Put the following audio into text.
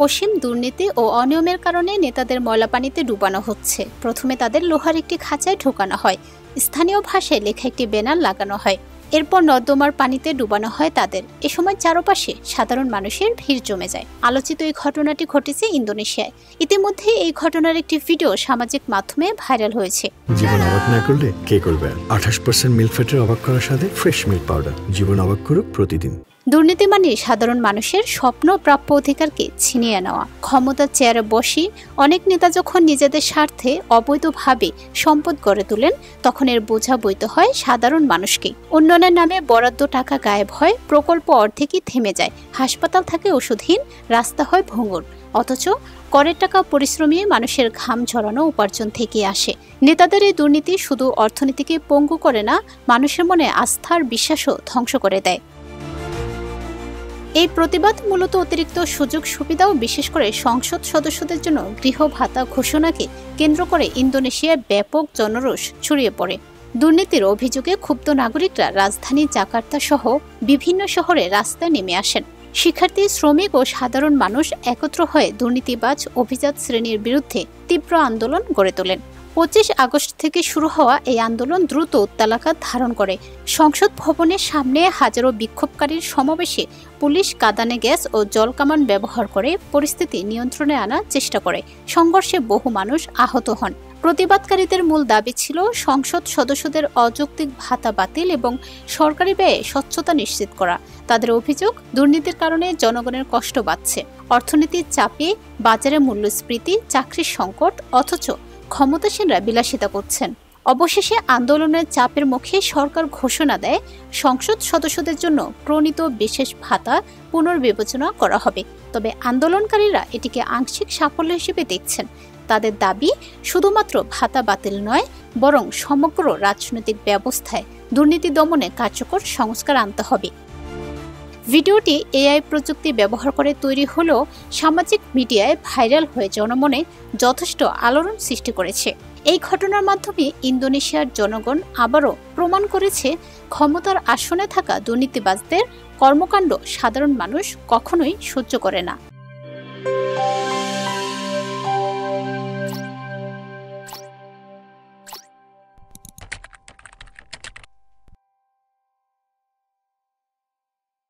অসীম দুর্নীতি ও অনিয়মের কারণে নেতাদের ময়লা পানিতে ডুবানো হচ্ছে। প্রথমে তাদের লোহার একটি খাঁচায় ঢোকানো হয়, স্থানীয় ভাষায় লেখা একটি ব্যানার লাগানো হয়, এরপর নর্দমার পানিতে ডুবানো হয় তাদের। এ সময় চারপাশে সাধারণ মানুষের ভিড় জমে যায়। আলোচিত এই ঘটনাটি ঘটেছে ইন্দোনেশিয়ায়। ইতিমধ্যে এই ঘটনার একটি ভিডিও সামাজিক মাধ্যমে ভাইরাল হয়েছে। জীবন অবাক না করলে কে করবে? 28% মিল্ক ফ্যাটের অবাক করার সাথে ফ্রেশ মিল্ক পাউডার। জীবন অবাক করুক প্রতিদিন। দুর্নীতি মানে সাধারণ মানুষের স্বপ্ন প্রাপ্য অধিকারকে ছিনিয়ে নেওয়া। ক্ষমতার চেয়ারে বসে অনেক নেতা যখন নিজেদের স্বার্থে অবৈধভাবে সম্পদ গড়ে তোলেন, তখন এর বোঝা বইতে হয় সাধারণ মানুষকে। উন্নয়নের নামে বরাদ্দ টাকা গায়েব হয়, প্রকল্প অর্ধেকই থেমে যায়, হাসপাতাল থাকে ওষুধহীন, রাস্তা হয় ভঙ্গুর। অথচ করের টাকা পরিশ্রমী মানুষের ঘাম ঝরানো উপার্জন থেকে আসে। নেতাদের এই দুর্নীতি শুধু অর্থনীতিকে পঙ্গু করে না, মানুষের মনে আস্থার বিশ্বাসও ধ্বংস করে দেয়। এই প্রতিবাদ মূলত অতিরিক্ত সুযোগ সুবিধা ও বিশেষ করে সংসদ সদস্যদের জন্য গৃহ ভাতা ঘোষণাকে কেন্দ্র করে ইন্দোনেশিয়ায় ব্যাপক জনরোষ ছড়িয়ে পড়ে। দুর্নীতির অভিযোগে ক্ষুব্ধ নাগরিকরা রাজধানী জাকার্তা সহ বিভিন্ন শহরে রাস্তায় নেমে আসেন। শিক্ষার্থী, শ্রমিক ও সাধারণ মানুষ একত্র হয়ে দুর্নীতিবাজ অভিজাত শ্রেণীর বিরুদ্ধে তীব্র আন্দোলন গড়ে তোলেন। 25 আগস্ট থেকে শুরু হওয়া এই আন্দোলন দ্রুত উত্তালাকার ধারণ করে। সংসদ ভবনের সামনে হাজারো বিক্ষোভকারীর সমাবেশে পুলিশ কাঁদানে গ্যাস ও জলকামান ব্যবহার করে পরিস্থিতি নিয়ন্ত্রণে আনার চেষ্টা করে। সংঘর্ষে বহু মানুষ আহত হন। প্রতিবাদকারীদের মূল দাবি ছিল সংসদ সদস্যদের অযৌক্তিক ভাতা বাতিল এবং সরকারি ব্যয়ে স্বচ্ছতা নিশ্চিত করা। তাদের অভিযোগ, দুর্নীতির কারণে জনগণের কষ্ট বাড়ছে, অর্থনীতির চাপে, বাজারে মূল্যস্ফীতি, চাকরির সংকট, অথচ ক্ষমতাসীনরা বিলাসিতা করছেন। অবশেষে আন্দোলনের চাপের মুখে সরকার ঘোষণা দেয় সংসদ সদস্যদের জন্য প্রণীত বিশেষ ভাতা পুনর্বিবেচনা করা হবে। তবে আন্দোলনকারীরা এটিকে আংশিক সাফল্য হিসেবে দেখছেন। তাদের দাবি, শুধুমাত্র ভাতা বাতিল নয়, বরং সমগ্র রাজনৈতিক ব্যবস্থায় দুর্নীতি দমনে কার্যকর সংস্কার আনতে হবে। ভিডিওটি এআই প্রযুক্তি ব্যবহার করে তৈরি হলেও সামাজিক মিডিয়ায় ভাইরাল হয়ে জনমনে যথেষ্ট আলোড়ন সৃষ্টি করেছে। এই ঘটনার মাধ্যমে ইন্দোনেশিয়ার জনগণ আবারও প্রমাণ করেছে, ক্ষমতার আসনে থাকা দুর্নীতিবাজদের কর্মকাণ্ড সাধারণ মানুষ কখনোই সহ্য করে না।